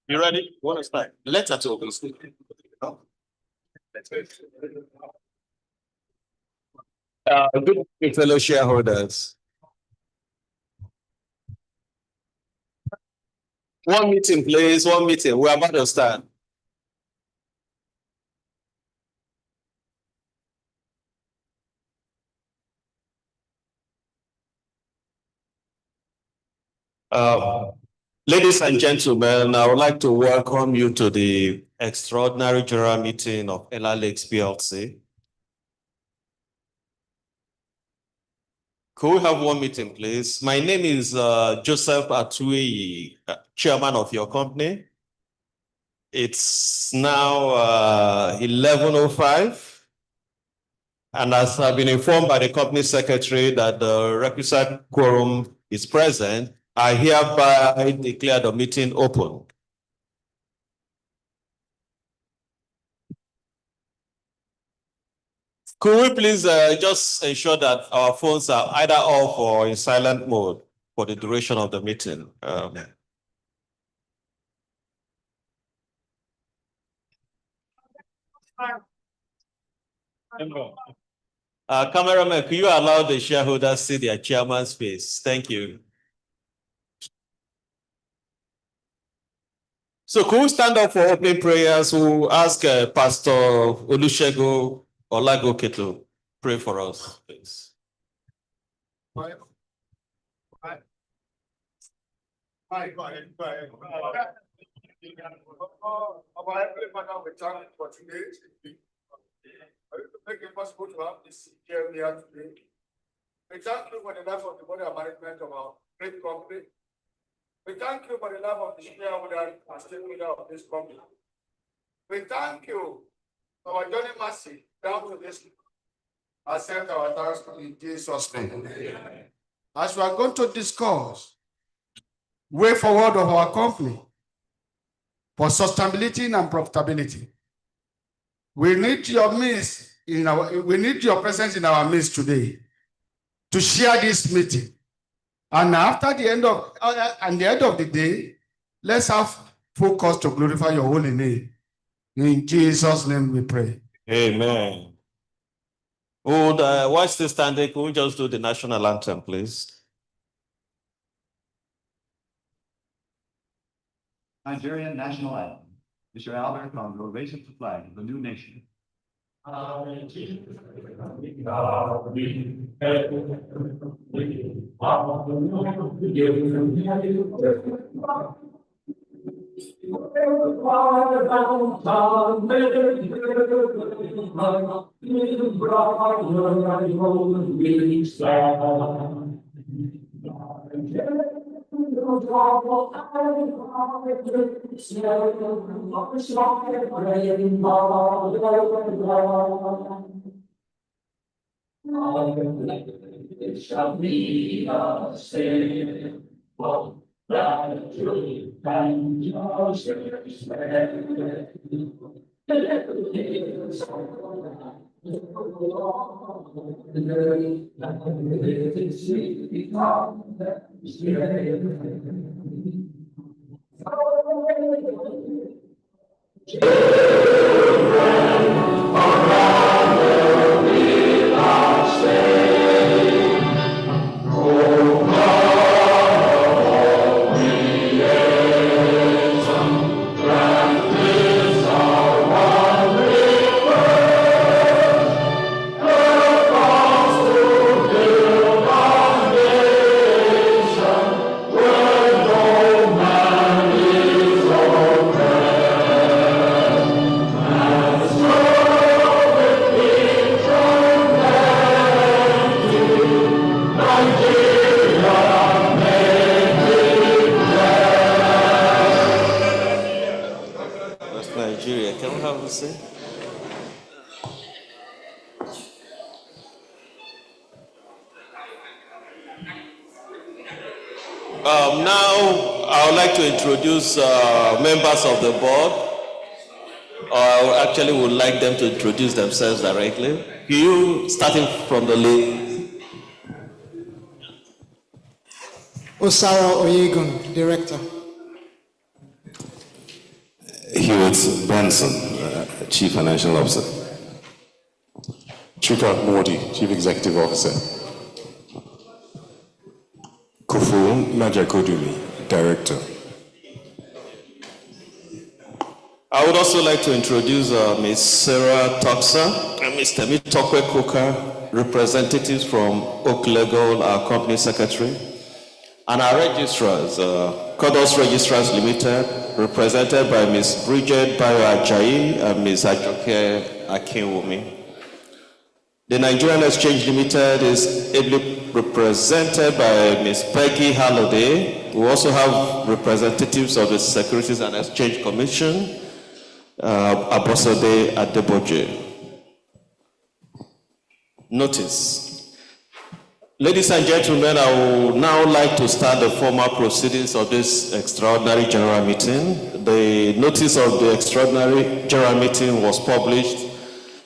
You ready? What is that? Letter to open school. Good fellow shareholders. One meeting, please. One meeting. We're about to start. Ladies and gentlemen, I would like to welcome you to the extraordinary general meeting of Ellah Lakes PLC. Could we have one meeting, please? My name is Joseph Atueyi, chairman of your company. It's now 11:05. And as I've been informed by the company secretary that the requisite quorum is present, I hereby declare the meeting open. Could we please just ensure that our phones are either off or in silent mode for the duration of the meeting? Cameraman, could you allow the shareholders see their chairman's face? Thank you. So could we stand up for opening prayers? We'll ask Pastor Olusegun Olagoke to pray for us, please. Make it possible to have this here today. We thank you for the life of the board of management of our great company. We thank you for the life of the shareholder and stakeholder of this company. We thank you for our journey mercy down to this. Accept our thanks in Jesus' name. As we are going to discuss way forward of our company for sustainability and profitability, we need your midst we need your presence in our midst today to share this meeting. And after the end of the day, let's have focus to glorify your holy name. In Jesus' name we pray. Amen. While still standing, can we just do the national anthem, please? Nigerian national anthem. Mr. Albert Congo raises the flag of the new nation. It shall be a symbol that truth and justice Nigeria. Can we have a say? Now, I would like to introduce members of the board. I actually would like them to introduce themselves directly. You, starting from the left. Osara Oyegun, Director. Hewitt Benson, Chief Financial Officer. Chika Modi, Chief Executive Officer. Kufu Najakodumi, Director. I would also like to introduce Ms. Sarah Toxa and Mr. Mitokwe Koka, representatives from Oak Legal, our company secretary, and our registrars, Kodos Registrars Limited, represented by Ms. Bridget Bayo Ajayi and Ms. Ajoke Akinwumi. The Nigerian Exchange Limited is ably represented by Ms. Peggy Halliday. We also have representatives of the Securities and Exchange Commission, Abosode Adeboje. Notice. Ladies and gentlemen, I would now like to start the formal proceedings of this extraordinary general meeting. The notice of the extraordinary general meeting was published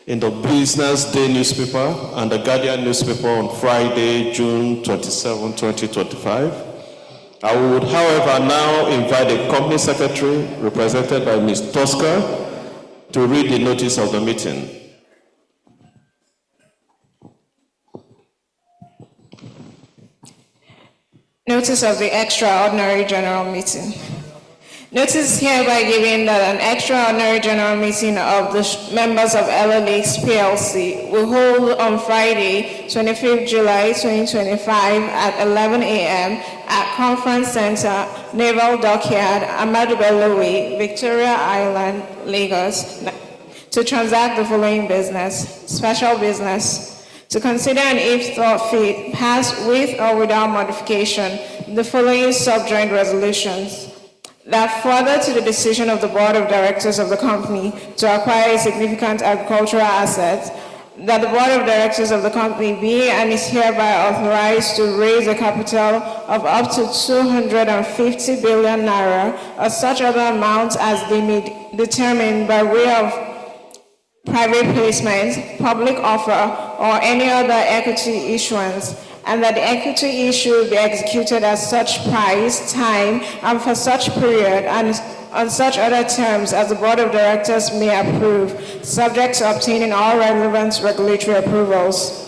in the Business Day newspaper and the Guardian newspaper on Friday, June 27, 2025. I would, however, now invite the company secretary, represented by Ms. Tosca, to read the notice of the meeting. Notice of the extraordinary general meeting. Notice hereby given that an extraordinary general meeting of the members of Ellah Lakes PLC will hold on Friday, 25th July 2025 at 11 a.m. at Conference Center, Naval Dockyard, Ahmadu Bello Way, Victoria Island, Lagos, to transact the following business: special business. To consider and if thought fit, pass with or without modification the following subjoined resolutions. That further to the decision of the Board of Directors of the company to acquire a significant agricultural asset, that the Board of Directors of the company be and is hereby authorized to raise a capital of up to 250 billion naira or such other amount as they may determine by way of private placement, public offer, or any other equity issuance, and that the equity issue will be executed at such price, time, and for such period, and on such other terms as the Board of Directors may approve, subject to obtaining all relevant regulatory approvals.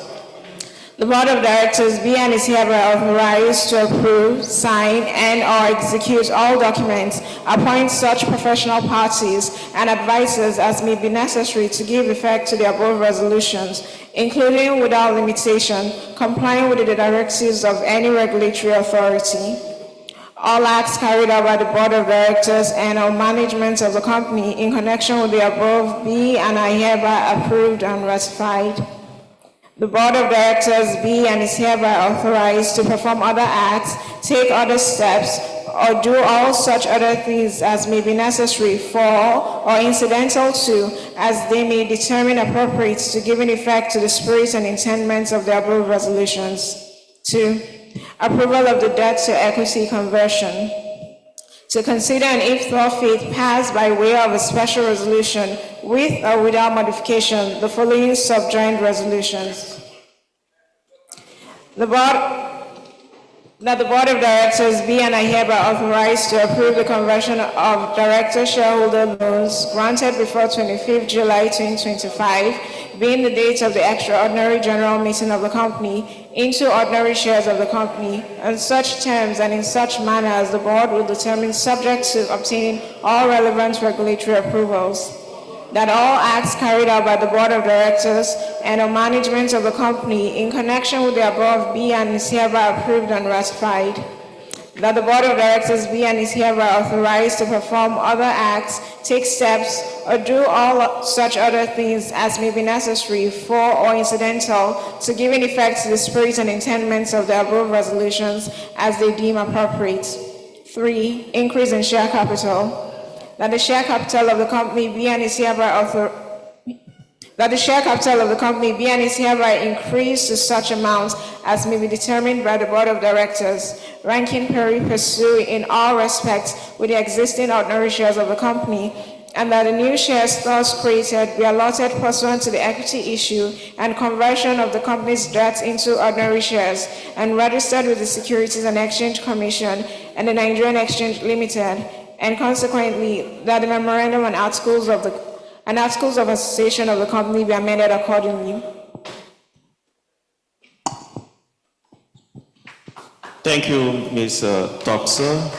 The Board of Directors be and is hereby authorized to approve, sign, and/or execute all documents, appoint such professional parties and advisors as may be necessary to give effect to the above resolutions, including without limitation, complying with the directives of any regulatory authority. All acts carried out by the Board of Directors and or management of the company in connection with the above be and are hereby approved and ratified. The Board of Directors be and is hereby authorized to perform other acts, take other steps, or do all such other things as may be necessary for or incidental to, as they may determine appropriate to give effect to the spirit and intendments of the above resolutions. 2. Approval of the debt to equity conversion. To consider and if thought fit, pass by way of a special resolution with or without modification the following subjoined resolutions. That the Board of Directors be and are hereby authorized to approve the conversion of director shareholder loans granted before 25th July 2025, being the date of the extraordinary general meeting of the company, into ordinary shares of the company, on such terms and in such manner as the Board will determine, subject to obtaining all relevant regulatory approvals. That all acts carried out by the Board of Directors and or management of the company in connection with the above be and is hereby approved and ratified. That the Board of Directors be and is hereby authorized to perform other acts, take steps, or do all such other things as may be necessary for or incidental to giving effect to the spirit and intendments of the above resolutions as they deem appropriate. 3. Increase in share capital. That the share capital of the company be and is hereby increased to such amount as may be determined by the Board of Directors, ranking pari passu in all respects with the existing ordinary shares of the company, and that the new shares thus created be allotted pursuant to the equity issue and conversion of the company's debt into ordinary shares, and registered with the Securities and Exchange Commission and the Nigerian Exchange Limited, and consequently, that the memorandum and articles of association of the company be amended accordingly. Thank you, Ms. Toxa.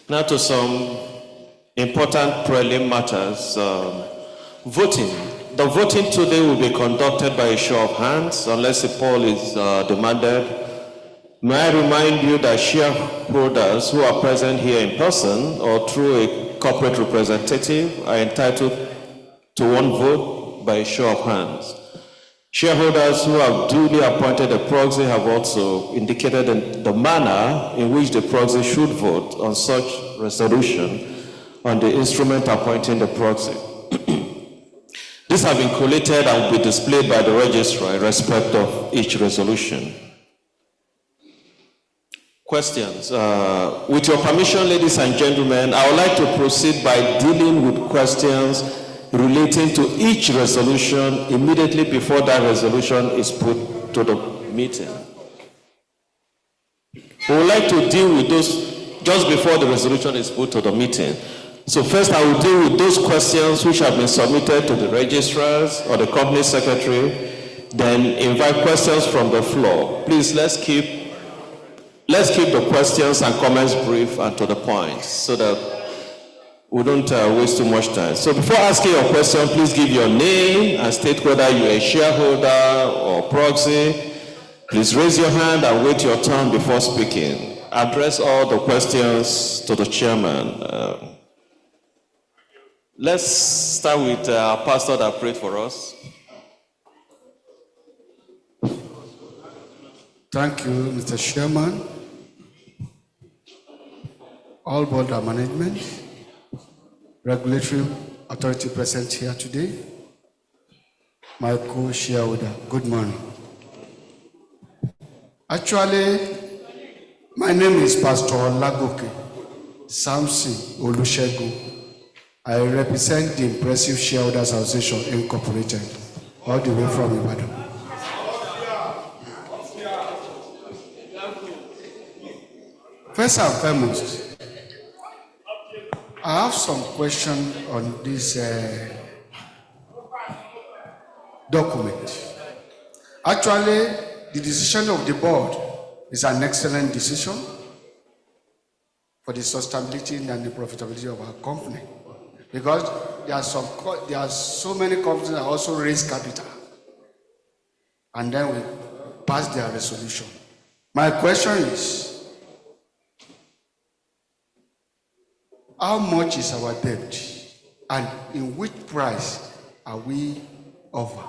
Now to some important prelim matters. Voting. The voting today will be conducted by a show of hands unless a poll is demanded. May I remind you that shareholders who are present here in person or through a corporate representative are entitled to one vote by a show of hands. Shareholders who have duly appointed a proxy have also indicated the manner in which the proxy should vote on such resolution on the instrument appointing the proxy. These have been collated and will be displayed by the registrar in respect of each resolution. Questions? With your permission, ladies and gentlemen, I would like to proceed by dealing with questions relating to each resolution immediately before that resolution is put to the meeting. We would like to deal with those just before the resolution is put to the meeting. So first I will deal with those questions which have been submitted to the registrars or the company secretary, then invite questions from the floor. Please let's keep the questions and comments brief and to the point so that we don't waste too much time. So before asking your question, please give your name and state whether you're a shareholder or proxy. Please raise your hand and wait your turn before speaking. Address all the questions to the chairman. Let's start with our pastor that prayed for us. Thank you, Mr. Chairman, all board and management, regulatory authority present here today, my co-shareholder, good morning. Actually, my name is Pastor Lagoke Samson Olusegun. I represent the Impressive Shareholders Association Incorporated, all the way from Ibadan. First and foremost, I have some questions on this document. Actually, the decision of the board is an excellent decision for the sustainability and the profitability of our company, because there are so many companies that also raise capital and then we pass their resolution. My question is, how much is our debt and in which price are we over?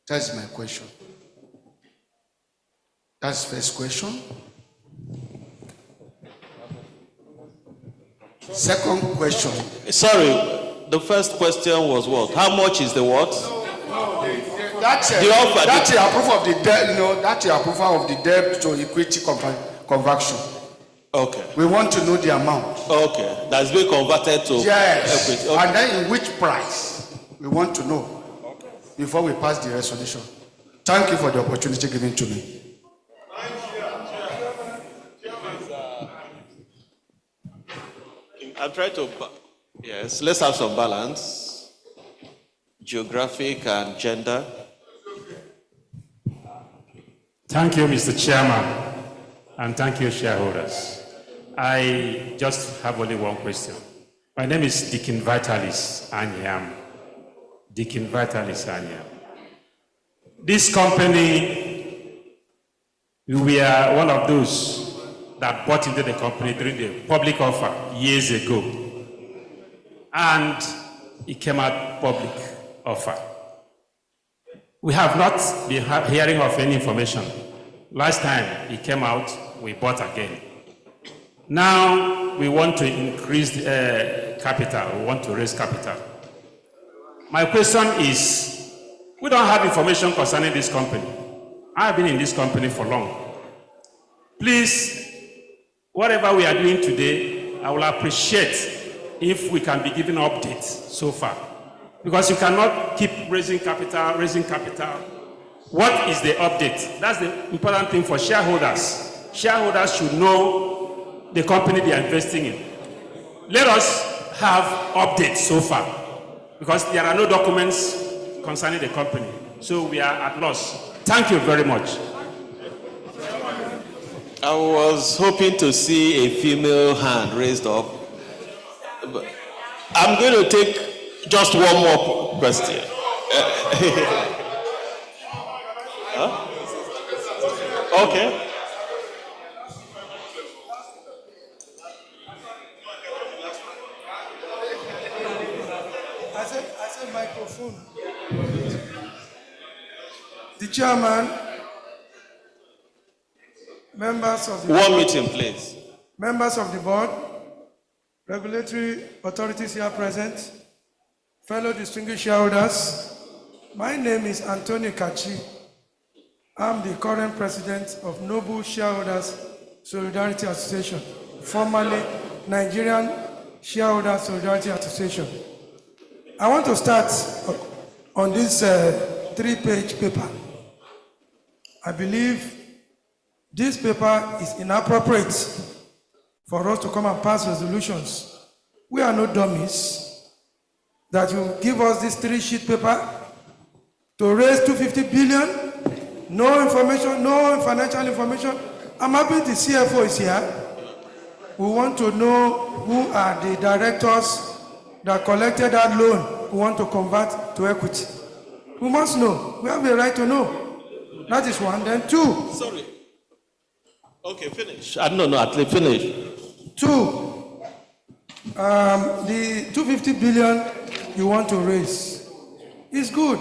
That's my question. That's the first question. Second question. Sorry, the first question was what? How much is the what? That's the offer. That's the approval of the debt. That's the approval of the debt to equity conversion. Okay. We want to know the amount. Okay. That's been converted to yes. equity. Okay. And then in which price we want to know before we pass the resolution. Thank you for the opportunity given to me. I'll try to, yes, let's have some balance, geographic and gender. Thank you, Mr. Chairman, and thank you, shareholders. I just have only one question. My name is Deacon Vitalis Anyam. Deacon Vitalis Anyam. This company, we are one of those that bought into the company during the public offer years ago. And it came out public offer. We have not been hearing of any information. Last time it came out, we bought again. Now we want to increase capital, we want to raise capital. My question is, we don't have information concerning this company. I've been in this company for long. Please, whatever we are doing today, I will appreciate if we can be given updates so far. Because you cannot keep raising capital. What is the update? That's the important thing for shareholders. Shareholders should know the company they are investing in. Let us have updates so far, because there are no documents concerning the company. So we are at loss. Thank you very much. I was hoping to see a female hand raised up. But I'm going to take just one more question. Huh? Okay. I said microphone. the chairman, members of the One board, meeting, please. members of the board, regulatory authorities here present, fellow distinguished shareholders, my name is Anthony Kachi. I'm the current president of Noble Shareholders Solidarity Association, formerly Nigerian Shareholders Solidarity Association. I want to start on this 3-page paper. I believe this paper is inappropriate for us to come and pass resolutions. We are no dummies that you give us this 3-sheet paper to raise 250 billion, no information, no financial information. I'm happy the CFO is here. We want to know who are the directors that collected that loan we want to convert to equity. We must know. We have the right to know. That is one. Then two. Sorry. Okay, finish. No, at least finish. Two, the 250 billion you want to raise is good,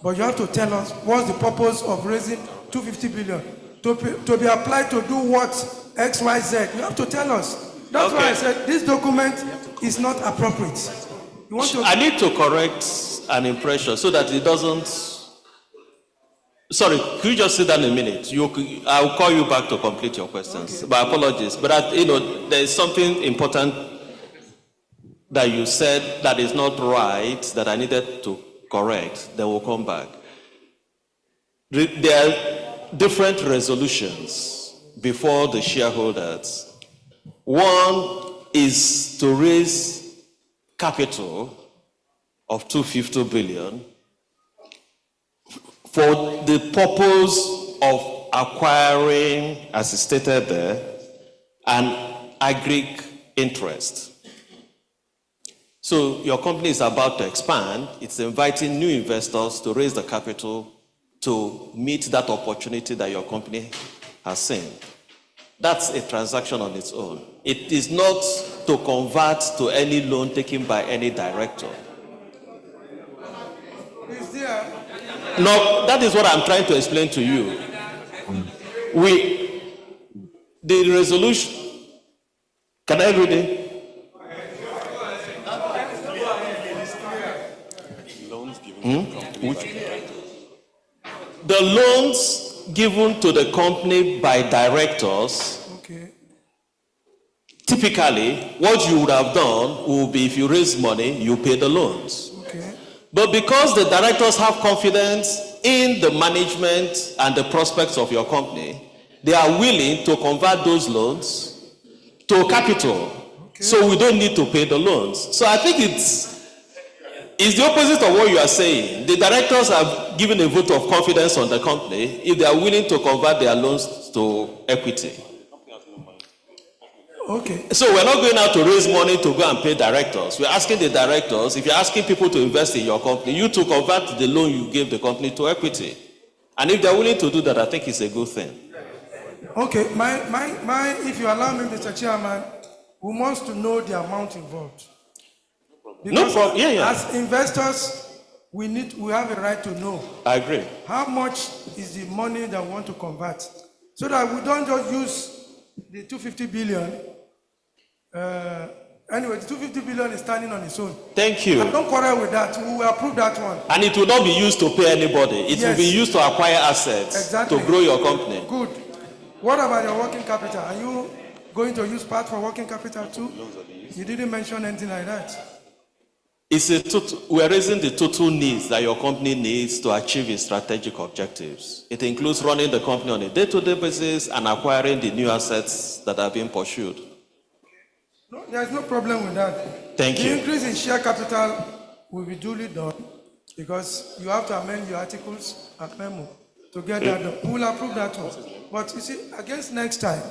but you have to tell us what's the purpose of raising 250 billion to be applied to do what? X, Y, Z. You have to tell us. That's why I said this document is not appropriate. You want to? I need to correct an impression so that it doesn't. Sorry, could you just sit down a minute? I'll call you back to complete your questions. Okay. My apologies, but there is something important that you said that is not right that I needed to correct. Then we'll come back. There are different resolutions before the shareholders. One is to raise capital of 250 billion for the purpose of acquiring, as is stated there, an agric interest. So your company is about to expand. It's inviting new investors to raise the capital to meet that opportunity that your company has seen. That's a transaction on its own. It is not to convert to any loan taken by any director. Is there? No, that is what I'm trying to explain to you. The resolution, can I read it? The loans given to the company by directors, Okay. typically what you would have done will be if you raise money, you pay the loans. Okay. But because the directors have confidence in the management and the prospects of your company, they are willing to convert those loans to capital. Okay. So we don't need to pay the loans. So I think it's the opposite of what you are saying. The directors have given a vote of confidence on the company if they are willing to convert their loans to equity. Okay. So we're not going out to raise money to go and pay directors. We're asking the directors, if you're asking people to invest in your company, you to convert the loan you gave the company to equity. And if they're willing to do that, I think it's a good thing. Okay. If you allow me, Mr. Chairman, we must to know the amount involved. No problem. Yeah. As investors, we have a right to know I agree. how much is the money that we want to convert, so that we don't just use the 250 billion. Anyway, the 250 billion is standing on its own. Thank you. I don't quarrel with that. We will approve that one. And it will not be used to pay anybody. It will Yes. be used to acquire assets, Exactly. to grow your company. Good. What about your working capital? Are you going to use part for working capital too? You didn't mention anything like that. We're raising the total needs that your company needs to achieve its strategic objectives. It includes running the company on a day-to-day basis and acquiring the new assets that are being pursued. No, there's no problem with that. Thank you. The increase in share capital will be duly done because you have to amend your articles at memo to get that done. We will approve that one. But you see, against next time,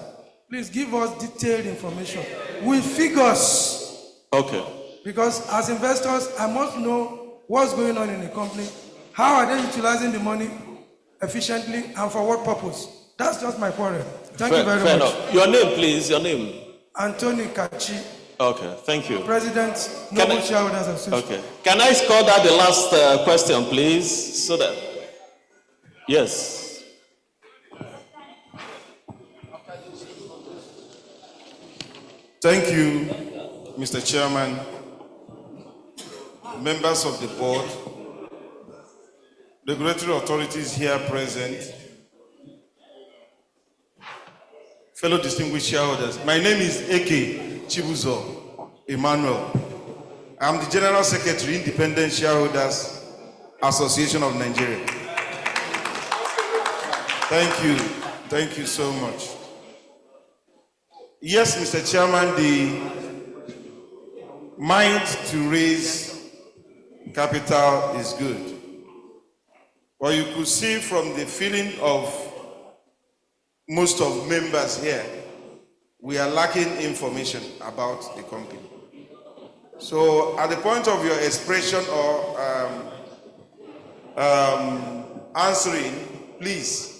please give us detailed information with figures. Okay. Because as investors, I must know what's going on in the company. How are they utilizing the money efficiently and for what purpose? That's just my quarrel. Thank you very much. Enough. Your name, please. Your name. Anthony Kachi, Okay. Thank you. President, Noble Shareholders Association. Okay. Can I call that the last question, please? So that. Yes. Thank you, Mr. Chairman, members of the board, regulatory authorities here present, fellow distinguished shareholders. My name is Eke Chibuzo Emmanuel. I'm the General Secretary, Independent Shareholders Association of Nigeria. Thank you so much. Yes, Mr. Chairman, the mind to raise capital is good. But you could see from the feeling of most of members here, we are lacking information about the company. So at the point of your expression or answering, please,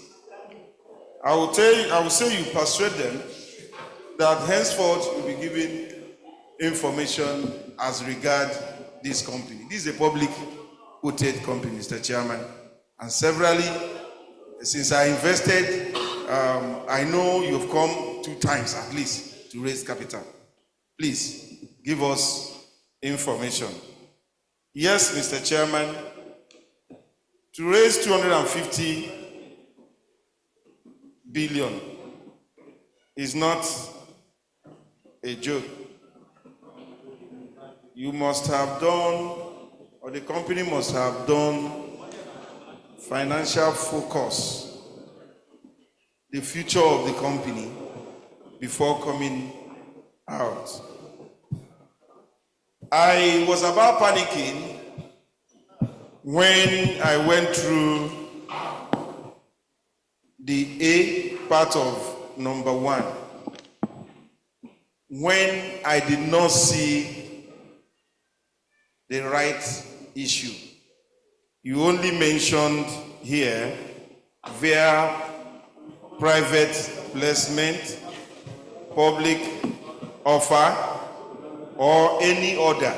I will say you persuade them that henceforth you'll be giving information as regard this company. This is a public quoted company, Mr. Chairman, and severally, since I invested, I know you've come 2 times at least to raise capital. Please give us information. Yes, Mr. Chairman, to raise 250 billion is not a joke. You must have done, or the company must have done, financial focus, the future of the company before coming out. I was about panicking when I went through the A part of number 1, when I did not see the right issue. You only mentioned here via private placement, public offer, or any other.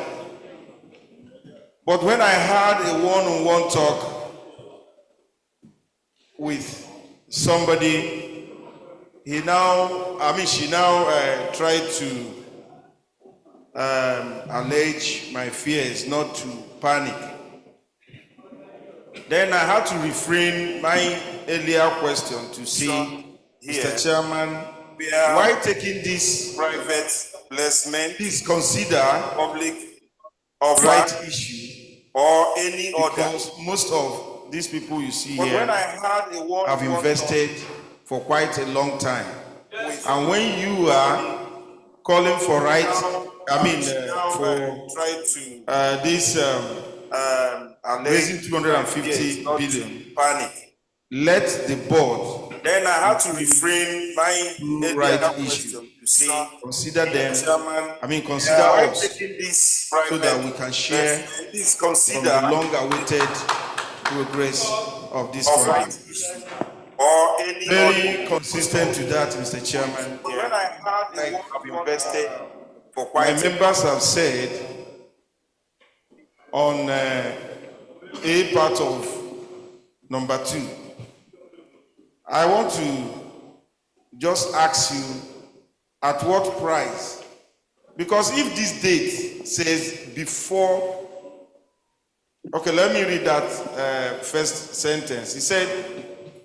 But when I had a one-on-one talk with somebody, she now tried to allege my fears, not to panic. Then I had to refrain my earlier question to say, Mr. Chairman, why taking this private placement? Please consider public offer, right issue, or any other. Because most of these people you see here have invested for quite a long time. And when you are calling for raising 250 billion, panic. Let the board. Then I had to refrain my right issue to say, consider them. Consider us so that we can share from the long-awaited progress of this company. Or any very consistent to that, Mr. Chairman. When I have invested for quite my members have said on A part of number 2. I want to just ask you at what price, because if this date says before, okay, let me read that first sentence. He said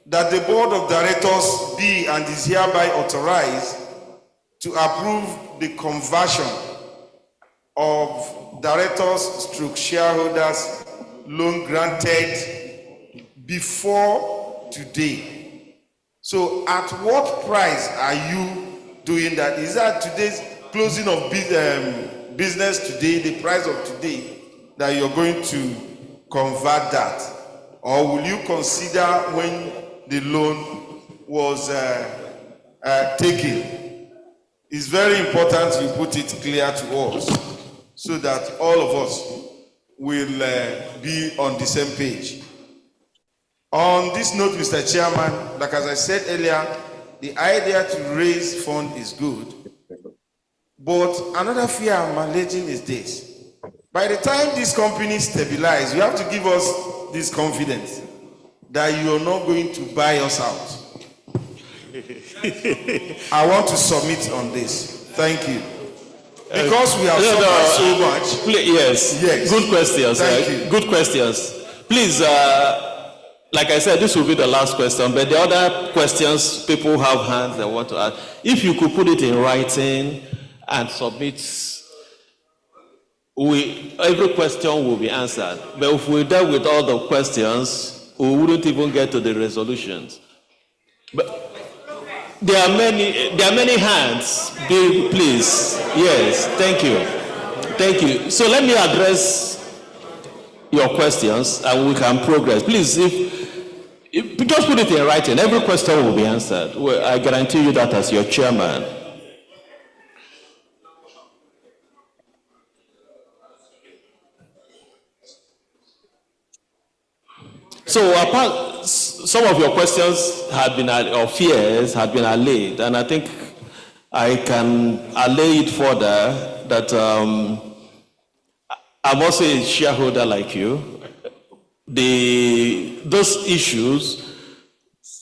that the board of directors be and is hereby authorized to approve the conversion of directors / shareholders loan granted before today. So at what price are you doing that? Is that today's closing of business today, the price of today, that you're going to convert that? Or will you consider when the loan was taken? It's very important you put it clear to us so that all of us will be on the same page. On this note, Mr. Chairman, like as I said earlier, the idea to raise fund is good. But another fear I'm alleging is this. By the time this company stabilizes, you have to give us this confidence that you're not going to buy us out. I want to submit on this. Thank you. Because we have suffered so much. Yes. Good questions. Thank you. Good questions. Please, like I said, this will be the last question, but the other questions, people have hands they want to ask. If you could put it in writing and submit, every question will be answered. But if we dealt with all the questions, we wouldn't even get to the resolutions. But there are many hands. Please, yes, thank you. So let me address your questions, and we can progress. Please, if just put it in writing, every question will be answered. Well, I guarantee you that as your chairman. So some of your questions had been, or fears had been allayed, and I think I can allay it further that I'm also a shareholder like you. Those issues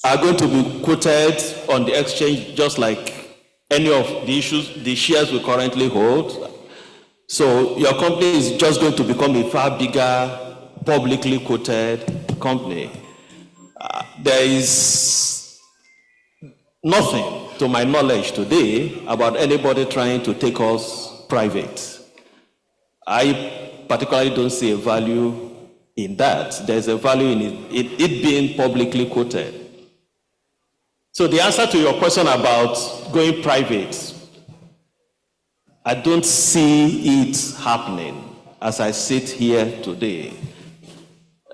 are going to be quoted on the exchange just like any of the shares we currently hold. So your company is just going to become a far bigger, publicly quoted company. There is nothing, to my knowledge today, about anybody trying to take us private. I particularly don't see a value in that. There's a value in it being publicly quoted. So the answer to your question about going private, I don't see it happening as I sit here today.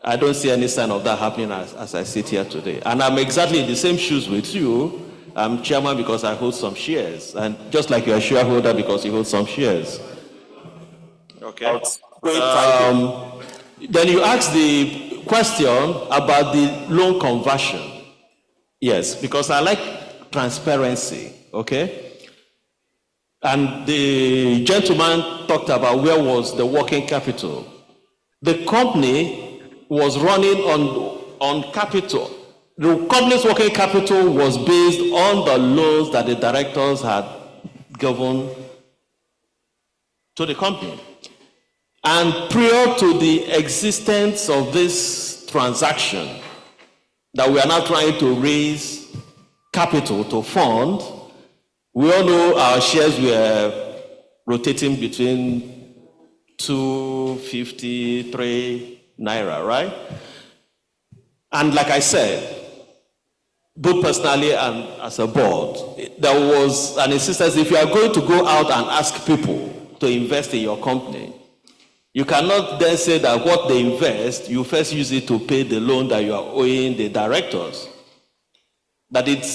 I don't see any sign of that happening as I sit here today. And I'm exactly in the same shoes with you. I'm chairman because I hold some shares. And just like you're a shareholder because you hold some shares. Okay. Then you asked the question about the loan conversion. Yes, because I like transparency, okay? And the gentleman talked about where was the working capital. The company was running on capital. The company's working capital was based on the loans that the directors had given to the company. And prior to the existence of this transaction that we are now trying to raise capital to fund, we all know our shares were rotating between 253 naira, right? And like I said, both personally and as a board, there was an insistence, if you are going to go out and ask people to invest in your company, you cannot then say that what they invest, you first use it to pay the loan that you are owing the directors. That it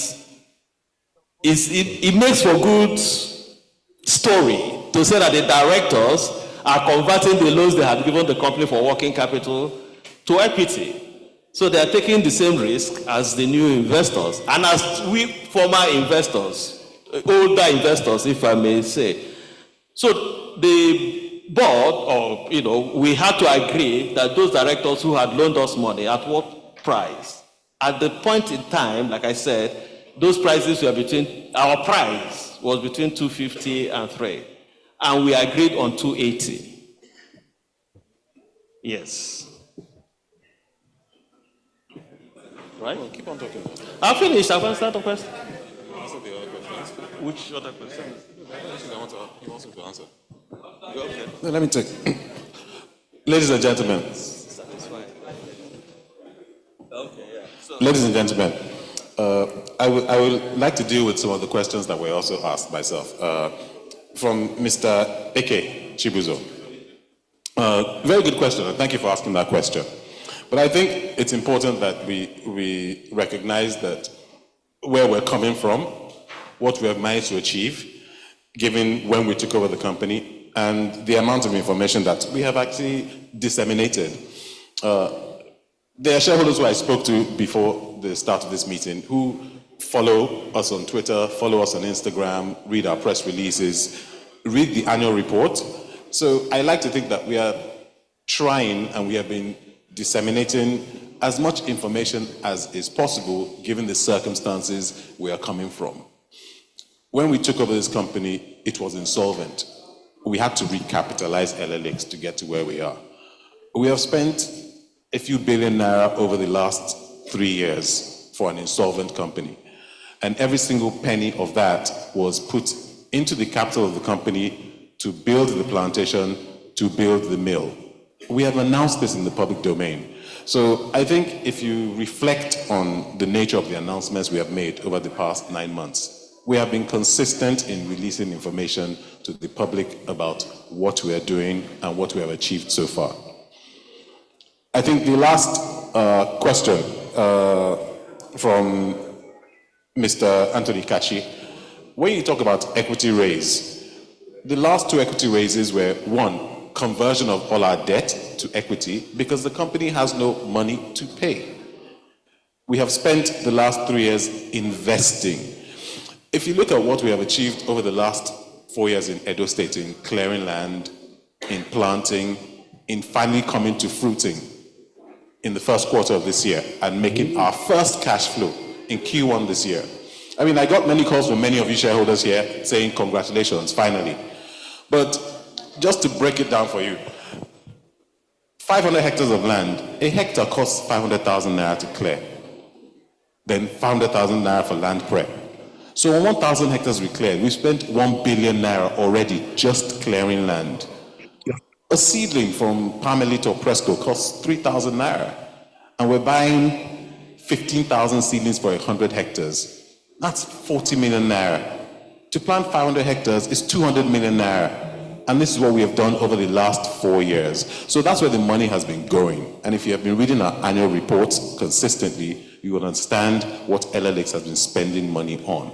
makes for good story to say that the directors are converting the loans they had given the company for working capital to equity. So they are taking the same risk as the new investors. And as we former investors, older investors, if I may say. So the board, we had to agree that those directors who had loaned us money, at what price? At the point in time, like I said, those prices were our price was between 250 and 3. And we agreed on 280. Yes. Right? Well, keep on talking. I've finished. I've answered the question. Answer the other questions. Which other question? He wants him to answer. Okay. No, let me take. Ladies and gentlemen. Okay, yeah. Ladies and gentlemen, I would like to deal with some of the questions that were also asked myself. From Mr. Eke Chibuzo. Very good question, and thank you for asking that question. But I think it's important that we recognize that where we're coming from, what we have managed to achieve, given when we took over the company, and the amount of information that we have actually disseminated. There are shareholders who I spoke to before the start of this meeting who follow us on Twitter, follow us on Instagram, read our press releases, read the annual report. So I like to think that we are trying, and we have been disseminating as much information as is possible given the circumstances we are coming from. When we took over this company, it was insolvent. We had to recapitalize Ellah to get to where we are. We have spent a few billion naira over the last 3 years for an insolvent company. And every single penny of that was put into the capital of the company to build the plantation, to build the mill. We have announced this in the public domain. So I think if you reflect on the nature of the announcements we have made over the past 9 months, we have been consistent in releasing information to the public about what we are doing and what we have achieved so far. I think the last question from Mr. Anthony Kachi, when you talk about equity raise, the last 2 equity raises were, 1, conversion of all our debt to equity because the company has no money to pay. We have spent the last 3 years investing. If you look at what we have achieved over the last 4 years in Edo State, in clearing land, in planting, in finally coming to fruiting in the first quarter of this year and making our first cash flow in Q1 this year. I mean, I got many calls from many of you shareholders here saying congratulations, finally. But just to break it down for you, 500 hectares of land, a hectare costs 500,000 naira to clear. Then 500,000 naira for land prep. So on 1,000 hectares we cleared, we spent 1 billion naira already just clearing land. A seedling from Parmalit or Presco costs 3,000 naira. And we're buying 15,000 seedlings for 100 hectares. That's 40 million naira. To plant 500 hectares is 200 million naira. And this is what we have done over the last 4 years. So that's where the money has been going. And if you have been reading our annual reports consistently, you will understand what Ellah has been spending money on.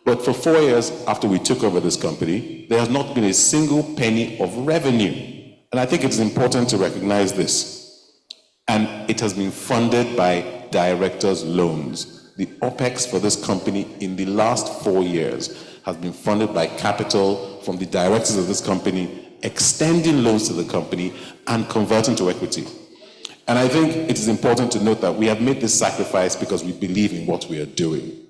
But for 4 years after we took over this company, there has not been a single penny of revenue. And I think it's important to recognize this. And it has been funded by directors' loans. The OPEX for this company in the last 4 years has been funded by capital from the directors of this company, extending loans to the company and converting to equity. And I think it is important to note that we have made this sacrifice because we believe in what we are doing.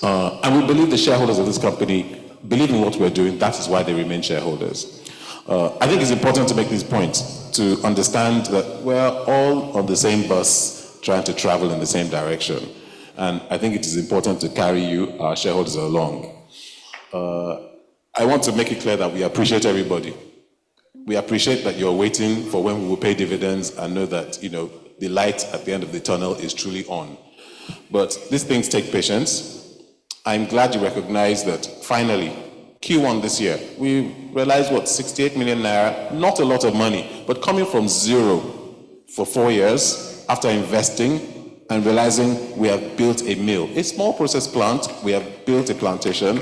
And we believe the shareholders of this company believe in what we're doing. That is why they remain shareholders. I think it's important to make these points to understand that we're all on the same bus trying to travel in the same direction. And I think it is important to carry you, our shareholders, along. I want to make it clear that we appreciate everybody. We appreciate that you're waiting for when we will pay dividends and know that, the light at the end of the tunnel is truly on. But these things take patience. I'm glad you recognize that finally, Q1 this year, we realized 68 million naira, not a lot of money, but coming from zero for 4 years after investing and realizing we have built a mill, a small process plant, we have built a plantation,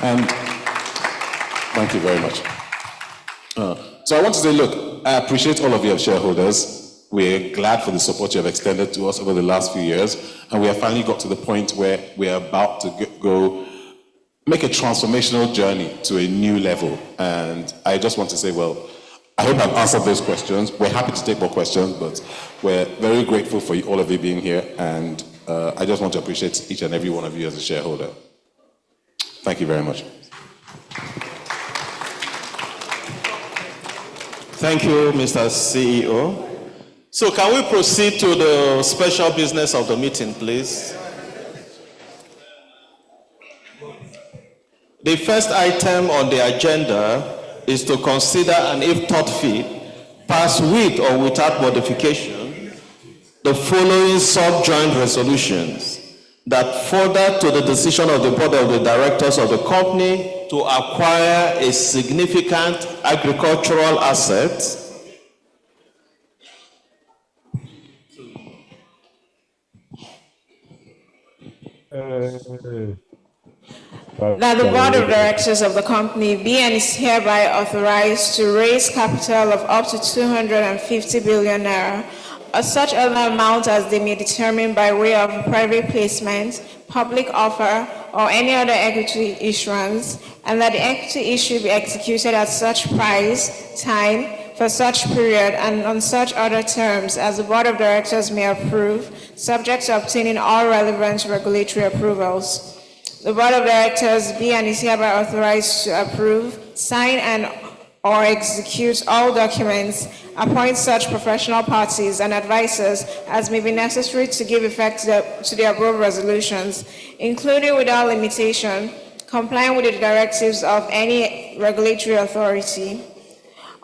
and thank you very much. So I want to say, look, I appreciate all of you as shareholders. We're glad for the support you have extended to us over the last few years, and we have finally got to the point where we are about to go make a transformational journey to a new level. And I just want to say, well, I hope I've answered those questions. We're happy to take more questions, but we're very grateful for all of you being here, and I just want to appreciate each and every one of you as a shareholder. Thank you very much. Thank you, Mr. CEO. So can we proceed to the special business of the meeting, please? The first item on the agenda is to consider and, if thought fit, pass with or without modification the following subjoint resolutions that further to the decision of the board of the directors of the company to acquire a significant agricultural asset that the board of directors of the company be and is hereby authorized to raise capital of up to 250 billion naira, or such other amount as they may determine by way of private placement, public offer, or any other equity issuance, and that the equity issue be executed at such price, time, for such period and on such other terms as the Board of Directors may approve, subject to obtaining all relevant regulatory approvals. The Board of Directors be and is hereby authorized to approve, sign, and or execute all documents, appoint such professional parties and advisors as may be necessary to give effect to the above resolutions, including without limitation, complying with the directives of any regulatory authority.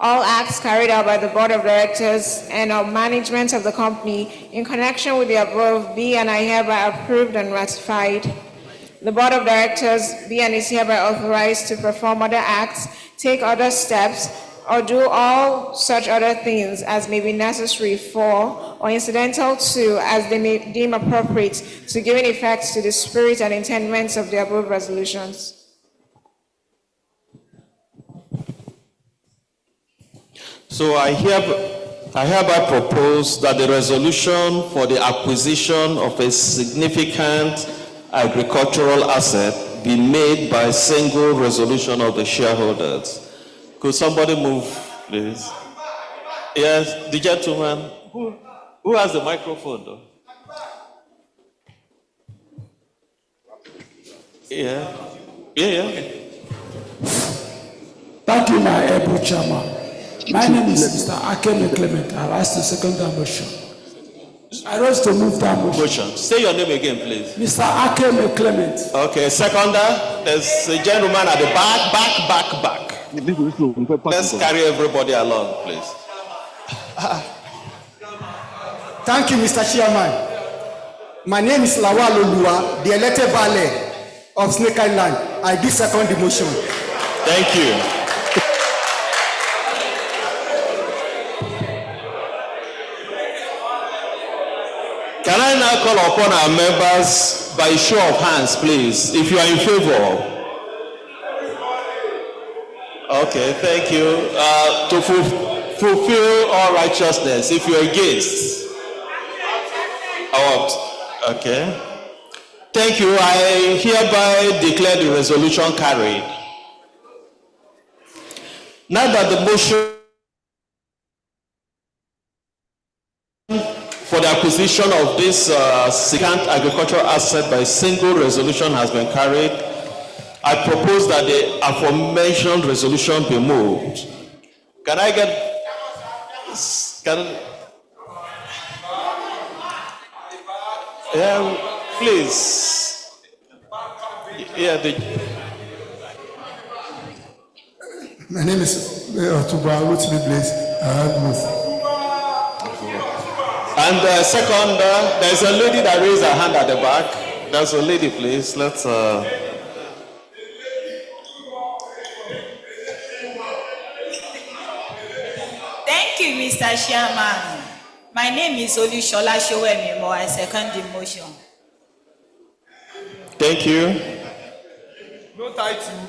All acts carried out by the Board of Directors and or management of the company in connection with the above be and are hereby approved and ratified. The Board of Directors be and is hereby authorized to perform other acts, take other steps, or do all such other things as may be necessary for or incidental to as they may deem appropriate to giving effect to the spirit and intendments of the above resolutions. So I hereby propose that the resolution for the acquisition of a significant agricultural asset be made by single resolution of the shareholders. Could somebody move, please? Yes, the gentleman. Who has the microphone, though? Yeah. Thank you, my able chairman. My name is Mr. Akeme Clement. I'll ask to second that motion. I rise to move that motion. Say your name again, please. Mr. Akeme Clement. Okay, seconder. There's a gentleman at the back. Let's carry everybody along, please. Thank you, Mr. Chairman. My name is Lawal Olua, the elected valet of Snake Island. I do second the motion. Thank you. Can I now call upon our members by show of hands, please, if you are in favor? Okay, thank you. To fulfill all righteousness, if you are against. Okay. Thank you. I hereby declare the resolution carried. Now that the motion for the acquisition of this significant agricultural asset by single resolution has been carried, I propose that the aforementioned resolution be moved. Can I get... please. My name is Otuba Rotimi Blaze. And second, there's a lady that raised her hand at the back. There's a lady, please. Let's... Thank you, Mr. Chairman. My name is Olushola Showemimo. I second the motion. Thank you. No title.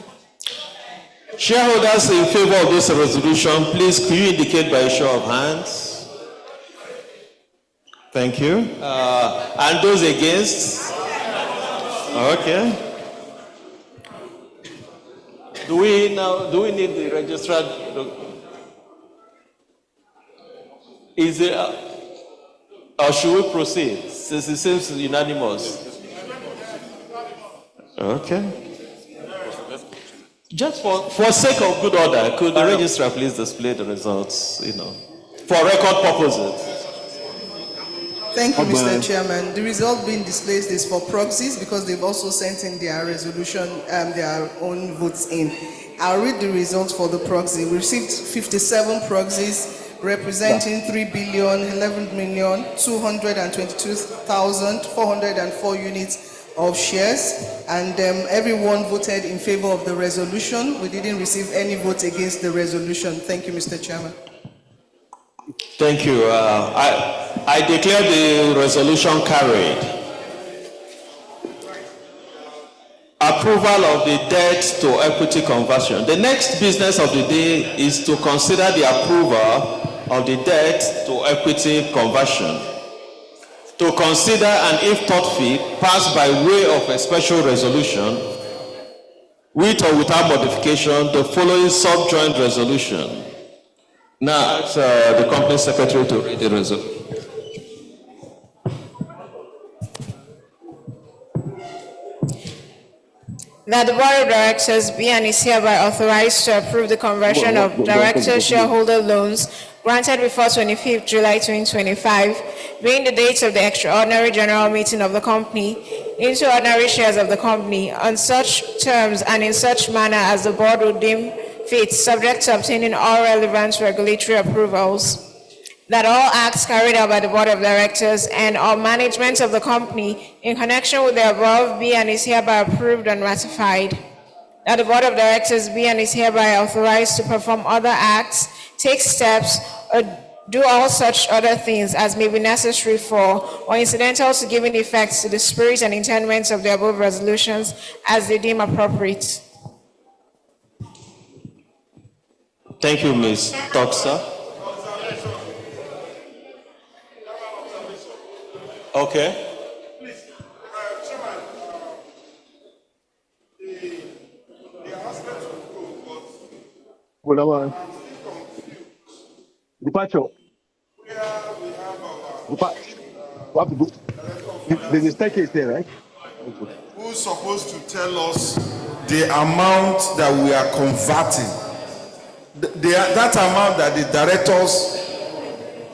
Shareholders in favor of this resolution, please could you indicate by a show of hands? Thank you. And those against? Okay. Do we need the registrar? Is it, or should we proceed since it seems unanimous? Okay. Just for sake of good order, could the registrar please display the results, for record purposes? Thank you, Mr. Chairman. The result being displayed is for proxies because they've also sent in their resolution, their own votes in. I'll read the results for the proxy. We received 57 proxies representing 3,011,222,404 units of shares, and everyone voted in favor of the resolution. We didn't receive any votes against the resolution. Thank you, Mr. Chairman. Thank you. I declare the resolution carried. Approval of the debt to equity conversion. The next business of the day is to consider the approval of the debt to equity conversion. To consider and, if thought fit, pass by way of a special resolution, with or without modification, the following subjoined resolution. Now, the company secretary to read the resolution. That the Board of Directors be and is hereby authorized to approve the conversion of director shareholder loans granted before 25th July 2025, being the date of the extraordinary general meeting of the company, into ordinary shares of the company on such terms and in such manner as the board would deem fit, subject to obtaining all relevant regulatory approvals. That all acts carried out by the Board of Directors and or management of the company in connection with the above be and is hereby approved and ratified. That the Board of Directors be and is hereby authorized to perform other acts, take steps, or do all such other things as may be necessary for or incidental to giving effect to the spirit and intendments of the above resolutions as they deem appropriate. Thank you, Ms. Toxa. Okay. Please, Chairman, the aspect of growth was Departure. where we have our There's a staircase there, right? who's supposed to tell us the amount that we are converting. That amount that the directors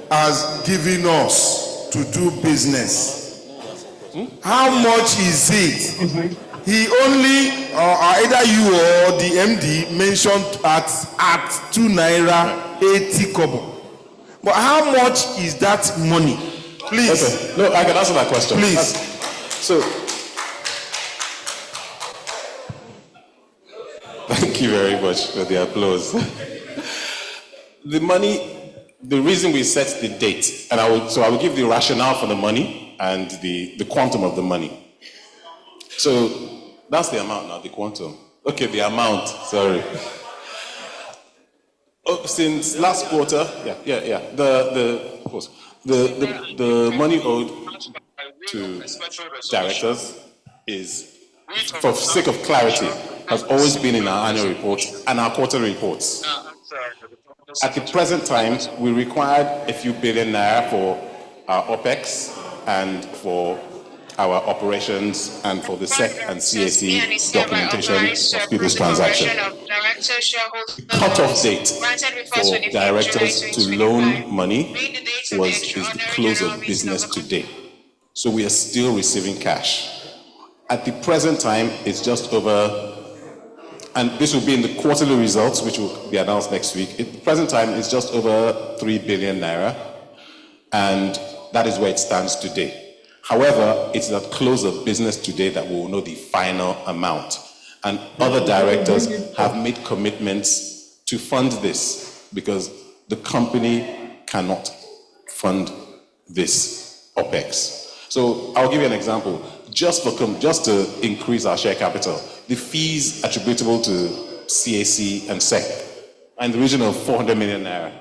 has given us to do business. How much is it? He only, either you or the MD mentioned at 2 naira 80 kobo. But how much is that money? Please. Okay. No, I can answer that question. Please. So, thank you very much for the applause. The money, the reason we set the date, and I will give the rationale for the money and the quantum of the money. So that's the amount now, the quantum. Okay, the amount, sorry. Since last quarter, the money owed to directors is, for sake of clarity, has always been in our annual reports and our quarterly reports. At the present time, we required a few billion naira for our OPEX and for our operations and for the SEC and CAC documentation of this transaction. The cut-off date for directors to loan money is the close of business today. So we are still receiving cash. At the present time, it's just over, and this will be in the quarterly results, which will be announced next week. At the present time, it's just over 3 billion naira, and that is where it stands today. However, it's at close of business today that we will know the final amount. And other directors have made commitments to fund this because the company cannot fund this OPEX. So I'll give you an example. Just to increase our share capital, the fees attributable to CAC and SEC are in the region of 400 million naira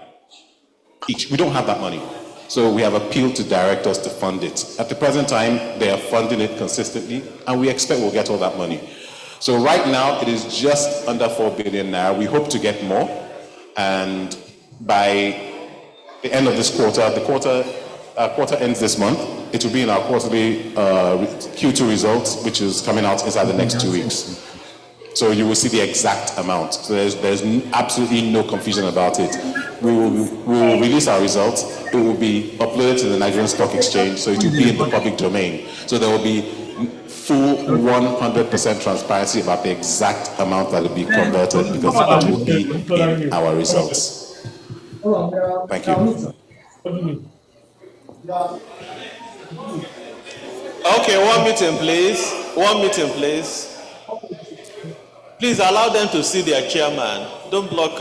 each. We don't have that money. So we have appealed to directors to fund it. At the present time, they are funding it consistently, and we expect we'll get all that money. So right now, it is just under 4 billion naira. We hope to get more, and by the end of this quarter, our quarter ends this month, it will be in our quarterly Q2 results, which is coming out inside the next 2 weeks. So you will see the exact amount. So there's absolutely no confusion about it. We will release our results. It will be uploaded to the Nigerian Stock Exchange, so it will be in the public domain. So there will be full 100% transparency about the exact amount that will be converted, because it will be in our results. Thank you. Okay, one meeting, please. One meeting, please. Please allow them to see their chairman. Don't block.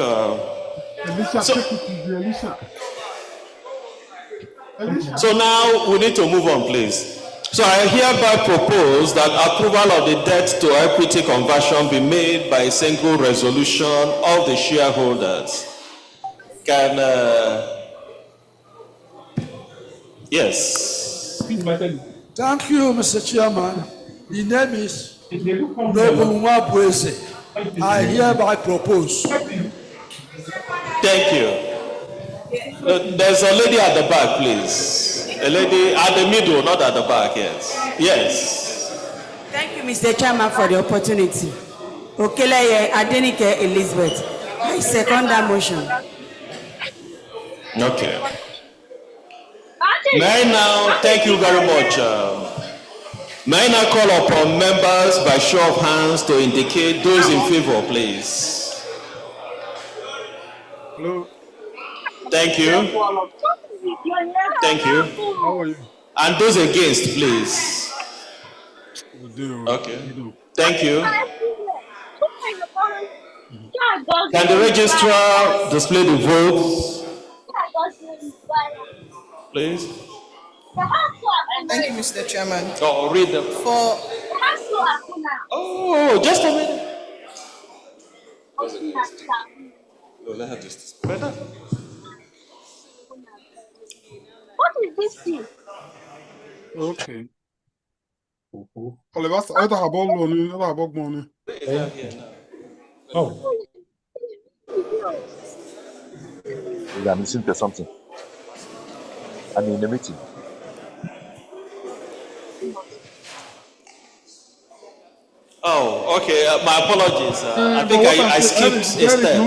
So now we need to move on, please. So I hereby propose that approval of the debt to equity conversion be made by a single resolution of the shareholders. Can yes. Thank you, Mr. Chairman. The name is Noble Mwabweze. I hereby propose. Thank you. There's a lady at the back, please. A lady at the middle, not at the back, yes. Yes. Thank you, Mr. Chairman, for the opportunity. Okeleye Adenike Elizabeth. I second that motion. Okay. May I now, thank you very much. May I now call upon members by show of hands to indicate those in favor, please. Hello. Thank you. Thank you. How are you? And those against, please. Okay. Thank you. Can the registrar display the votes, please? Thank you, Mr. Chairman. Oh, read them. For just a minute. No, let her just. Better. What is this thing? Okay. That's other about money, other about money. Oh. I'm listening to something. I'm in a meeting. Oh, okay. My apologies. I think I skipped a step.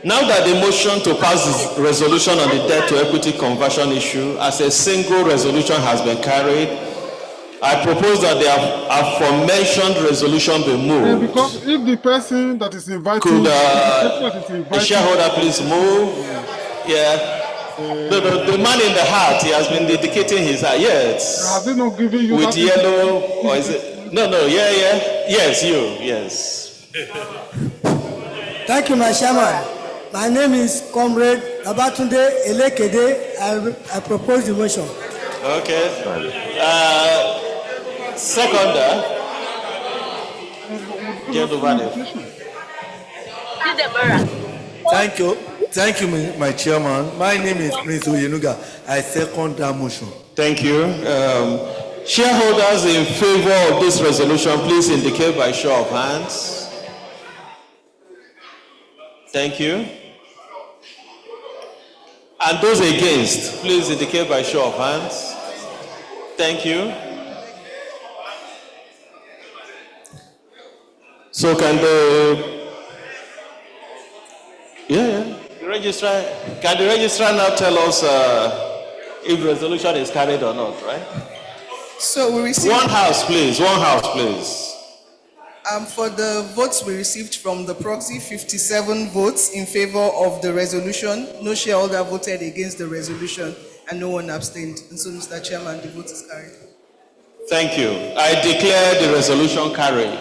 Now that the motion to pass this resolution on the debt to equity conversion issue as a single resolution has been carried, I propose that the aforementioned resolution be moved. Because if the person that is invited, could the shareholder please move? Yeah. The man in the hat, he has been dedicating his heart. Yes. Have they not given you with that yellow, or is it? No, yes, you, yes. Thank you, my chairman. My name is Comrade Abatunde Elekede. I propose the motion. Okay. Seconder. Thank you, my chairman. My name is Prince Oyenuga. I second that motion. Thank you. Shareholders in favor of this resolution, please indicate by show of hands. Thank you. And those against, please indicate by show of hands. Thank you. So can the registrar, can the registrar now tell us if resolution is carried or not, right? So we received one house, please. For the votes we received from the proxy, 57 votes in favor of the resolution. No shareholder voted against the resolution, and no one abstained. And so, Mr. Chairman, the vote is carried. Thank you. I declare the resolution carried.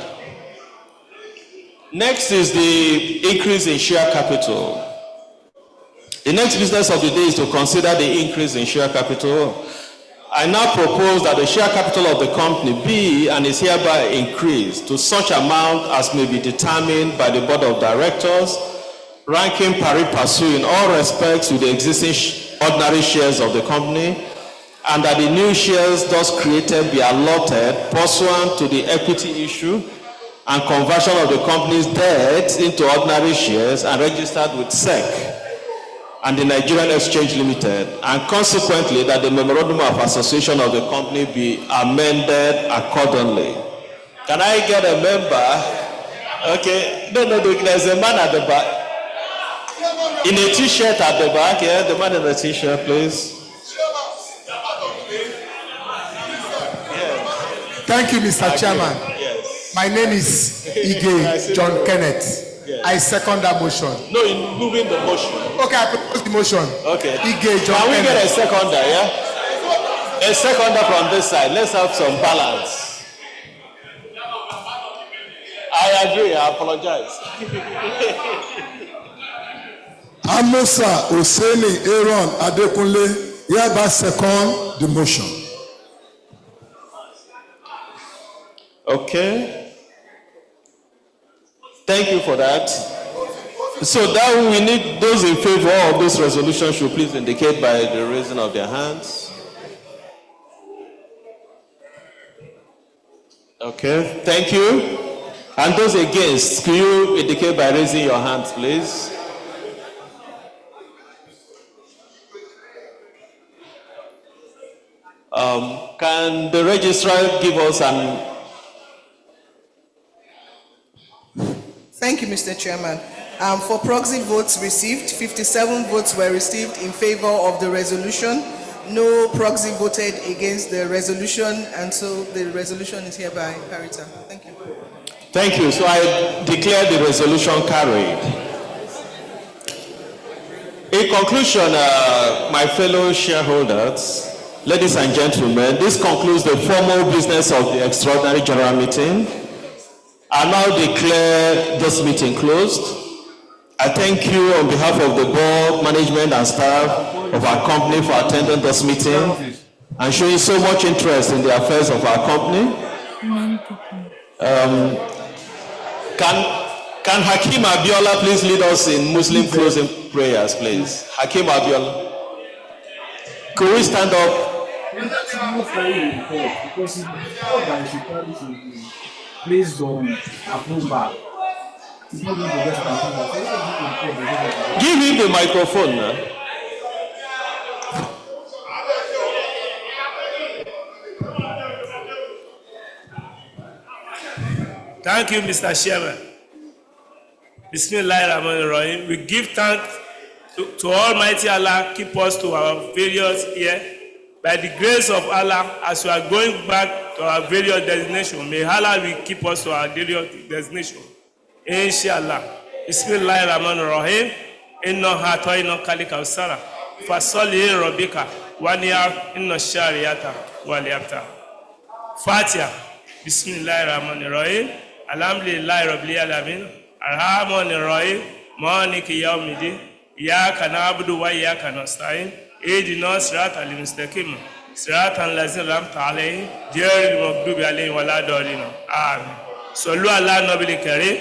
Next is the increase in share capital. The next business of the day is to consider the increase in share capital. I now propose that the share capital of the company be and is hereby increased to such amount as may be determined by the board of directors, ranking pari passu in all respects with the existing ordinary shares of the company, and that the new shares thus created be allotted pursuant to the equity issue and conversion of the company's debt into ordinary shares and registered with SEC and the Nigerian Exchange Limited, and consequently that the memorandum of association of the company be amended accordingly. Can I get a member? Okay, no, there's a man at the back. In a t-shirt at the back, yeah, the man in the t-shirt, please. Thank you, Mr. Chairman. Yes. My name is Ige John Kenneth. Yes. I second that motion. No, in moving the motion. Okay, I propose the motion. Okay. Ige John Can we Kenneth. get a seconder, yeah? A seconder from this side. Let's have some balance. I agree. I apologize. Amosa Oseni Aaron Adekunle hereby second the motion. Okay. Thank you for that. So that we need those in favor of this resolution should please indicate by the raising of their hands. Okay, thank you. And those against, can you indicate by raising your hands, please? Can the registrar give us an... Thank you, Mr. Chairman. For proxy votes received, 57 votes were received in favor of the resolution. No proxy voted against the resolution, and so the resolution is hereby carried. Thank you. Thank you. So I declare the resolution carried. In conclusion, my fellow shareholders, ladies and gentlemen, this concludes the formal business of the extraordinary general meeting. I now declare this meeting closed. I thank you on behalf of the board, management, and staff of our company for attending this meeting and showing so much interest in the affairs of our company. Can Hakim Abiola please lead us in Muslim closing prayers, please? Hakim Abiola. Could we stand up? Please don't approve back. Give him the microphone now. Thank you, Mr. Chairman. Bismillahirrahmanirrahim. We give thanks to Almighty Allah, keep us to our various here. By the grace of Allah, as we are going back to our various destination, may Allah will keep us to our various destination. Inshallah. Bismillahirrahmanirrahim. Inna hatoina kalika usara. Fasoli robika. Waniya inna shariyata waliyata. Fatiha. Bismillahirrahmanirrahim. Alhamdulillahi rabbil alamin. Arrahmanirrahim. Maliki yawmiddin. Iyyaka na'budu wa iyyaka nasta'in. Ihdina siratal mustaqim. Siratal ladzina an'amta 'alaihim ghayril maghdubi 'alaihim waladdallin. Amen. Sallu ala nabil karim.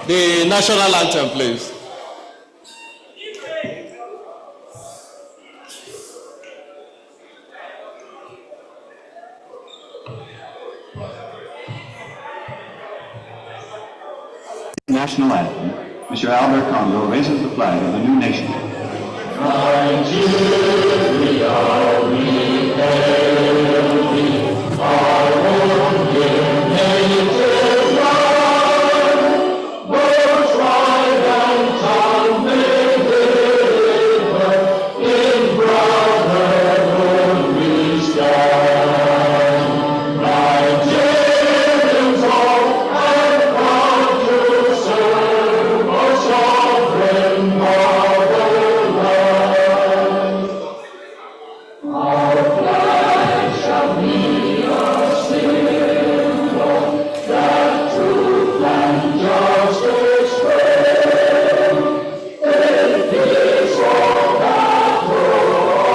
The national anthem, please. National anthem. Mr. Albert Congo raises the flag of the new nation. Nigeria, we hail thee, our own dear native land. Both tribe and tongue may deliver, in brotherhood we stand. Nigerians all have come to serve our sovereign motherland. Our flag shall be a symbol that truth and justice reign. In peace all that honor,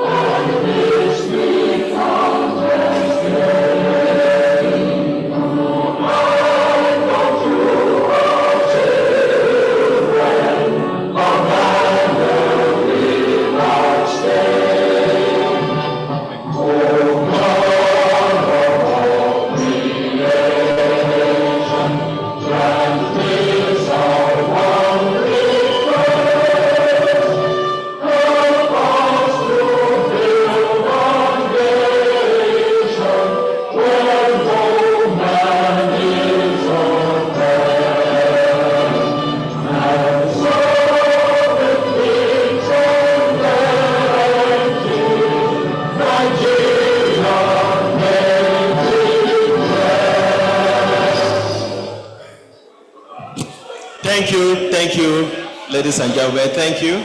and this be content's gain. And unto our children, a banner we not stain. O God of all creation, grant this our one request. Help us to build a nation where no man is oppressed. And so with kings and plenty, Nigeria may be blessed. Thank you, ladies and gentlemen. Thank you.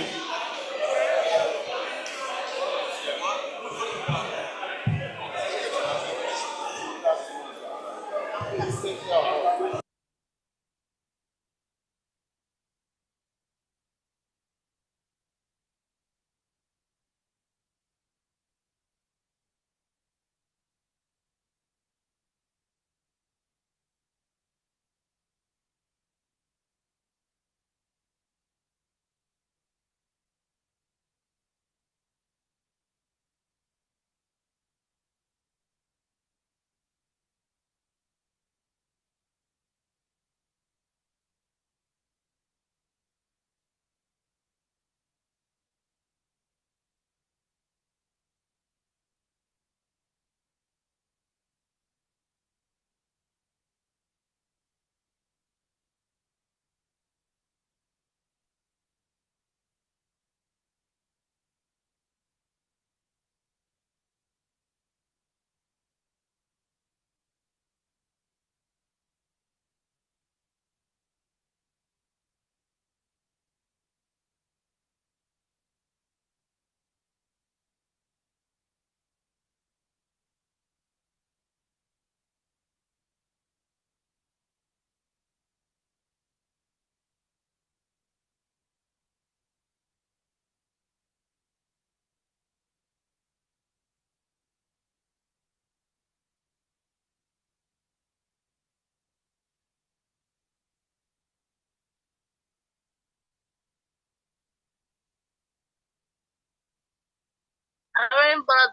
I'm but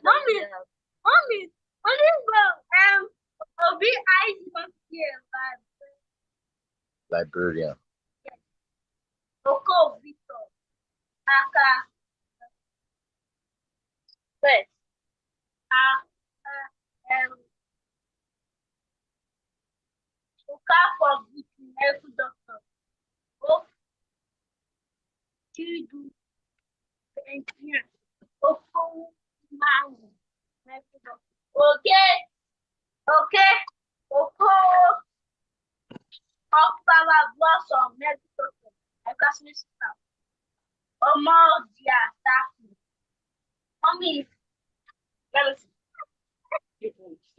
mommy, only Obi I not here, Librarian. Oko Victor, Aka, Beth, Oka for Victor, medical doctor, O, Chidu, engineer, Oko, man, medical doctor. Okay, Oko, Okpala Blossom, medical doctor, Ekasmi staff, Omo, dia staff, mommy, let me see.